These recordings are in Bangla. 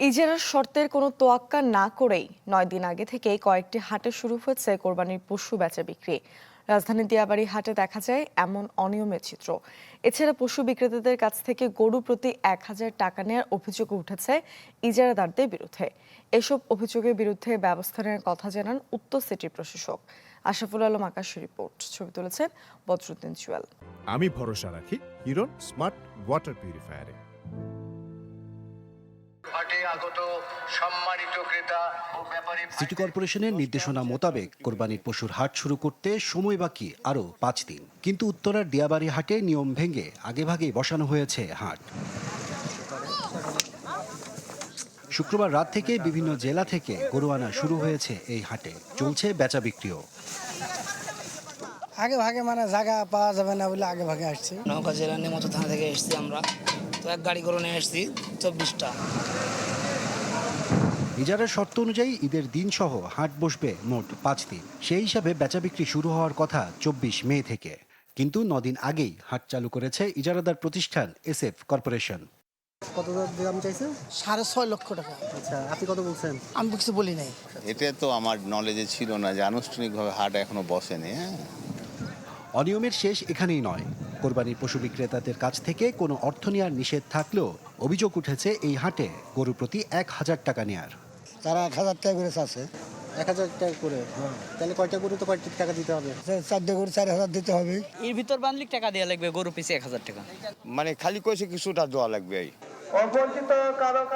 ইজারার শর্তের কোনো তোয়াক্কা না করেই ৯ দিন আগে থেকেই কয়েকটি হাটে শুরু হয়েছে কোরবানির পশু বেচা বিক্রি। রাজধানীর দিয়াবাড়ি হাটে দেখা যায় এমন অনিয়মের চিত্র। এছাড়া পশু বিক্রেতাদের কাছ থেকে গরু প্রতি ১,০০০ টাকা নেওয়ার অভিযোগ উঠেছে ইজারাদারদের বিরুদ্ধে। এসব অভিযোগের বিরুদ্ধে ব্যবস্থা নেওয়ার কথা জানান উত্তর সিটি প্রশাসক। আশরাফুল আলম আকাশের রিপোর্ট, ছবি তুলেছেন বদরুদ্দিন জুয়েল। আমি ভরসা রাখি হিরন স্মার্ট ওয়াটার পিউরিফায়ারে। সিটি কর্পোরেশনের নির্দেশনা মোতাবেক কোরবানির পশুর হাট শুরু করতে সময় বাকি আরও ৫ দিন, কিন্তু উত্তরার দিয়াবাড়ি হাটে নিয়ম ভেঙে আগেভাগেই বসানো হয়েছে হাট। শুক্রবার রাত থেকে বিভিন্ন জেলা থেকে গরু আনা শুরু হয়েছে এই হাটে, চলছে বেচা বিক্রিও। আগে ভাগে মানে জায়গা পাওয়া যাবে না বলে আগে ভাগে আসছি। নওগাঁ জেলার নেমতো থানা থেকে এসেছি আমরা, তো এক গাড়ি করে নিয়ে এসেছি ২৪টা। ইজারার শর্ত অনুযায়ী ঈদের দিন সহ হাট বসবে মোট ৫ দিন। সেই হিসাবে বেচা বিক্রি শুরু হওয়ার কথা ২৪ মে থেকে, কিন্তু ৯ দিন আগেই হাট চালু করেছে ইজারাদার প্রতিষ্ঠান এসএফ কর্পোরেশন। কত দাম চাইছেন? ৬.৫ লক্ষ টাকা। আচ্ছা, আপনি কত বলছেন? আমি কিছু বলি নাই। এটা তো আমার নলেজে ছিল না যে আনুষ্ঠানিকভাবে হাট এখনো বসেনি। অনিয়মের শেষ এখানেই নয়। কোরবানির পশু বিক্রেতাদের কাছ থেকে কোনো অর্থ নেওয়ার নিষেধ থাকলেও অভিযোগ উঠেছে এই হাটে গরু প্রতি ১,০০০ টাকা নেয়ার। তারা ১,০০০ টাকা করে চাচ্ছে। ১,০০০ টাকা করে? তাহলে কয়টা গরু তো কয়টা টাকা দিতে হবে? ৪টা গরু ৪,০০০ দিতে হবে। এর ভিতর বানলি টাকা দেওয়া লাগবে, গরু পিছে ১,০০০ টাকা। মানে খালি কইছে কিছুটা দেওয়া লাগবে।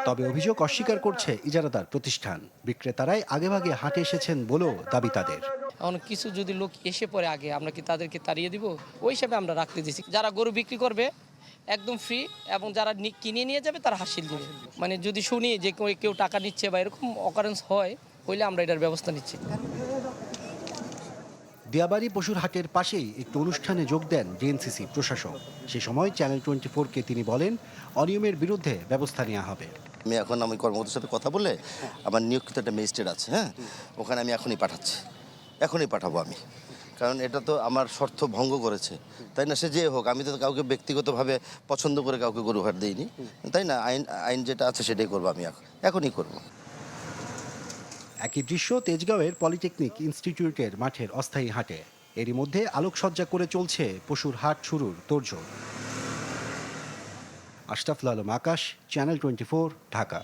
তবে অভিযোগ অস্বীকার করছে ইজারাদার প্রতিষ্ঠান। বিক্রেতারাই আগেভাগে হাটে এসেছেন বলেও দাবি তাদের। এখন কিছু যদি লোক এসে পড়ে আগে, আমরা কি তাদেরকে তাড়িয়ে দিব? ওই হিসাবে আমরা রাখতে দিছি। যারা গরু বিক্রি করবে একদম ফ্রি, এবং যারা কিনে নিয়ে যাবে তারা হাসিল দেবে। মানে যদি শুনি যে কেউ টাকা নিচ্ছে বা এরকম অকারেন্স হয়, হইলে আমরা এটার ব্যবস্থা নিচ্ছি। দিয়াবাড়ি পশুর হাটের পাশেই একটি অনুষ্ঠানে যোগ দেন ডিএনসিসি প্রশাসক। সে সময় চ্যানেল 24-কে তিনি বলেন, অনিয়মের বিরুদ্ধে ব্যবস্থা নেওয়া হবে। আমি কর্মকর্তার সাথে কথা বলে আমার নিয়োগকৃত একটা ম্যাজিস্ট্রেট আছে, হ্যাঁ, ওখানে আমি এখনই পাঠাবো আমি, কারণ এটা তো আমার শর্ত ভঙ্গ করেছে, তাই না? সে যে হোক, আমি তো কাউকে ব্যক্তিগতভাবে পছন্দ করে কাউকে গরু হাট দিইনি, তাই না? আইন যেটা আছে সেটাই করবো, আমি এখনই করবো। একই দৃশ্য তেজগাঁওয়ের পলিটেকনিক ইনস্টিটিউটের মাঠের অস্থায়ী হাটে। এরই মধ্যে আলোকসজ্জা করে চলছে পশুর হাট শুরুর তোড়জোড়। আশরাফুল আলম আকাশ, চ্যানেল 24, ঢাকা।